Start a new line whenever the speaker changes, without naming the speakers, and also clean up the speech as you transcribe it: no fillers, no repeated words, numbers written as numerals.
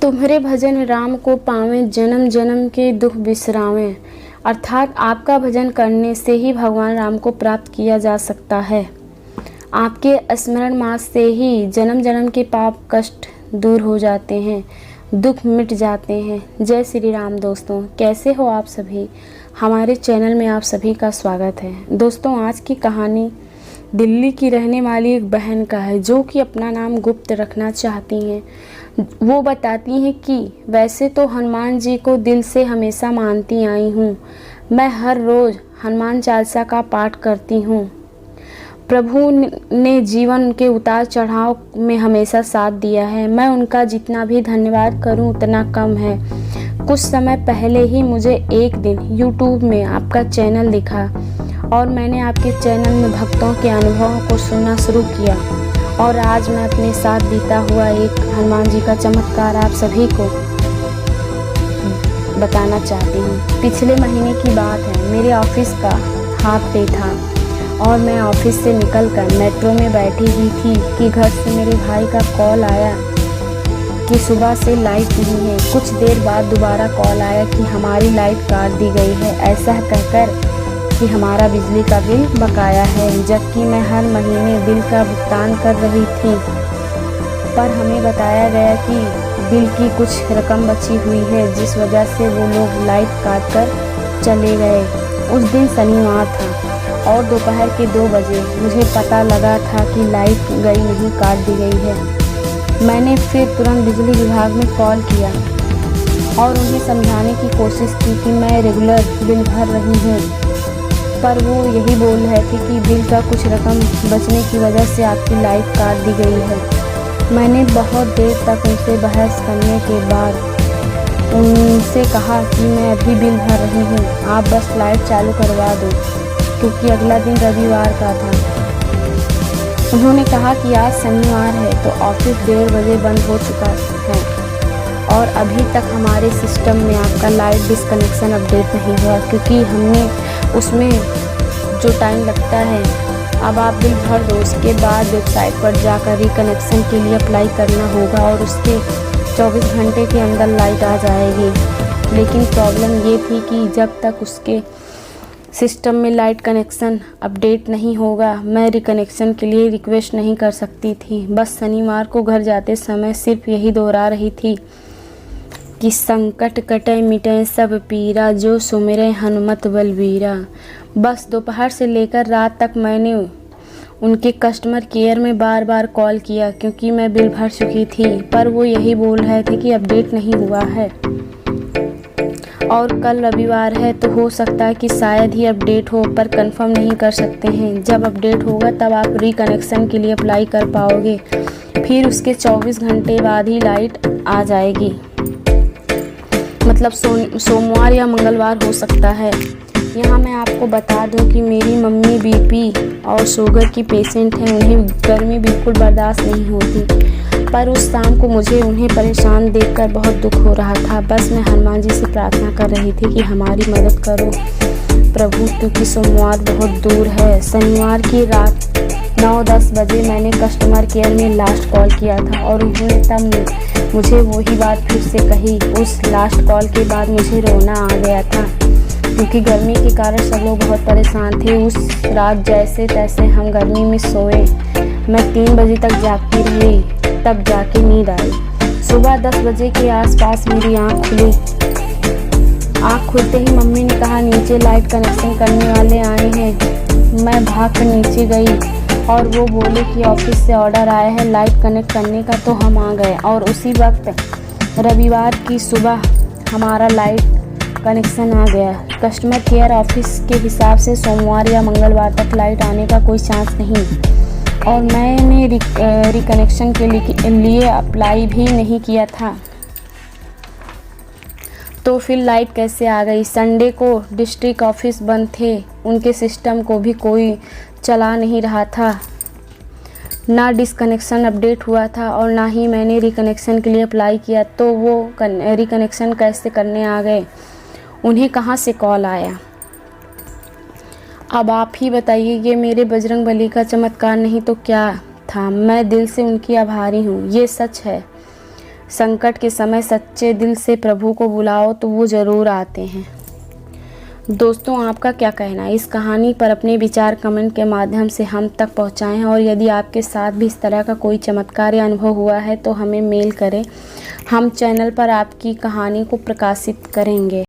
तुम्हारे भजन राम को पावें, जन्म जन्म के दुख बिसरावें। अर्थात आपका भजन करने से ही भगवान राम को प्राप्त किया जा सकता है। आपके स्मरण मात्र से ही जन्म जन्म के पाप कष्ट दूर हो जाते हैं, दुख मिट जाते हैं। जय श्री राम। दोस्तों, कैसे हो आप सभी? हमारे चैनल में आप सभी का स्वागत है। दोस्तों, आज की कहानी दिल्ली की रहने वाली एक बहन का है जो कि अपना नाम गुप्त रखना चाहती हैं। वो बताती हैं कि वैसे तो हनुमान जी को दिल से हमेशा मानती आई हूँ। मैं हर रोज़ हनुमान चालीसा का पाठ करती हूँ। प्रभु ने जीवन के उतार चढ़ाव में हमेशा साथ दिया है। मैं उनका जितना भी धन्यवाद करूं उतना कम है। कुछ समय पहले ही मुझे एक दिन YouTube में आपका चैनल दिखा और मैंने आपके चैनल में भक्तों के अनुभवों को सुनना शुरू किया और आज मैं अपने साथ बीता हुआ एक हनुमान जी का चमत्कार आप सभी को बताना चाहती हूँ। पिछले महीने की बात है। मेरे ऑफिस का हाफ डे था और मैं ऑफिस से निकलकर मेट्रो में बैठी हुई थी कि घर से मेरे भाई का कॉल आया कि सुबह से लाइट नहीं है। कुछ देर बाद दोबारा कॉल आया कि हमारी लाइट काट दी गई है, ऐसा कहकर कि हमारा बिजली का बिल बकाया है, जबकि मैं हर महीने बिल का भुगतान कर रही थी। पर हमें बताया गया कि बिल की कुछ रकम बची हुई है, जिस वजह से वो लोग लाइट काट कर चले गए। उस दिन शनिवार था और दोपहर के 2 बजे मुझे पता लगा था कि लाइट गई नहीं, काट दी गई है। मैंने फिर तुरंत बिजली विभाग में कॉल किया और उन्हें समझाने की कोशिश की कि मैं रेगुलर बिल भर रही हूँ, पर वो यही बोल रहे थे कि बिल का कुछ रकम बचने की वजह से आपकी लाइट काट दी गई है। मैंने बहुत देर तक उनसे बहस करने के बाद उनसे कहा कि मैं अभी बिल भर रही हूँ, आप बस लाइट चालू करवा दो, क्योंकि अगला दिन रविवार का था। उन्होंने कहा कि आज शनिवार है तो ऑफिस 1:30 बजे बंद हो चुका है और अभी तक हमारे सिस्टम में आपका लाइट डिस्कनेक्शन अपडेट नहीं हुआ, क्योंकि हमने उसमें जो टाइम लगता है, अब आप बिल भर दो, उसके बाद वेबसाइट पर जाकर रिकनेक्शन के लिए अप्लाई करना होगा और उसके 24 घंटे के अंदर लाइट आ जाएगी। लेकिन प्रॉब्लम ये थी कि जब तक उसके सिस्टम में लाइट कनेक्शन अपडेट नहीं होगा, मैं रिकनेक्शन के लिए रिक्वेस्ट नहीं कर सकती थी। बस शनिवार को घर जाते समय सिर्फ यही दोहरा रही थी कि संकट कटे मिटे सब पीरा, जो सुमिरे हनुमत बलबीरा। बस दोपहर से लेकर रात तक मैंने उनके कस्टमर केयर में बार बार कॉल किया, क्योंकि मैं बिल भर चुकी थी, पर वो यही बोल रहे थे कि अपडेट नहीं हुआ है और कल रविवार है तो हो सकता है कि शायद ही अपडेट हो, पर कंफर्म नहीं कर सकते हैं। जब अपडेट होगा तब आप रिकनेक्शन के लिए अप्लाई कर पाओगे, फिर उसके 24 घंटे बाद ही लाइट आ जाएगी। मतलब सोमवार या मंगलवार हो सकता है। यहाँ मैं आपको बता दूं कि मेरी मम्मी बीपी और शुगर की पेशेंट हैं, उन्हें गर्मी बिल्कुल बर्दाश्त नहीं होती, पर उस शाम को मुझे उन्हें परेशान देखकर बहुत दुख हो रहा था। बस मैं हनुमान जी से प्रार्थना कर रही थी कि हमारी मदद करो प्रभु, क्योंकि सोमवार बहुत दूर है। शनिवार की रात 9-10 बजे मैंने कस्टमर केयर में लास्ट कॉल किया था और उन्होंने तब मुझे वही बात फिर से कही। उस लास्ट कॉल के बाद मुझे रोना आ गया था, क्योंकि गर्मी के कारण सब लोग बहुत परेशान थे। उस रात जैसे तैसे हम गर्मी में सोए। मैं 3 बजे तक जागती रही, तब जाके नींद आई। सुबह 10 बजे के आसपास मेरी आँख खुली। आँख खुलते ही मम्मी ने कहा नीचे लाइट कनेक्शन करने वाले आए हैं। मैं भाग कर नीचे गई और वो बोले कि ऑफिस से ऑर्डर आया है लाइट कनेक्ट करने का, तो हम आ गए और उसी वक्त रविवार की सुबह हमारा लाइट कनेक्शन आ गया। कस्टमर केयर ऑफिस के हिसाब से सोमवार या मंगलवार तक लाइट आने का कोई चांस नहीं, और मैंने रिकनेक्शन के लिए अप्लाई भी नहीं किया था, तो फिर लाइट कैसे आ गई? संडे को डिस्ट्रिक्ट ऑफिस बंद थे, उनके सिस्टम को भी कोई चला नहीं रहा था, ना डिस्कनेक्शन अपडेट हुआ था और ना ही मैंने रिकनेक्शन के लिए अप्लाई किया, तो वो रिकनेक्शन कैसे करने आ गए? उन्हें कहाँ से कॉल आया? अब आप ही बताइए, ये मेरे बजरंगबली का चमत्कार नहीं तो क्या था? मैं दिल से उनकी आभारी हूँ, ये सच है। संकट के समय सच्चे दिल से प्रभु को बुलाओ तो वो ज़रूर आते हैं। दोस्तों, आपका क्या कहना है इस कहानी पर? अपने विचार कमेंट के माध्यम से हम तक पहुंचाएं और यदि आपके साथ भी इस तरह का कोई चमत्कारी अनुभव हुआ है तो हमें मेल करें। हम चैनल पर आपकी कहानी को प्रकाशित करेंगे।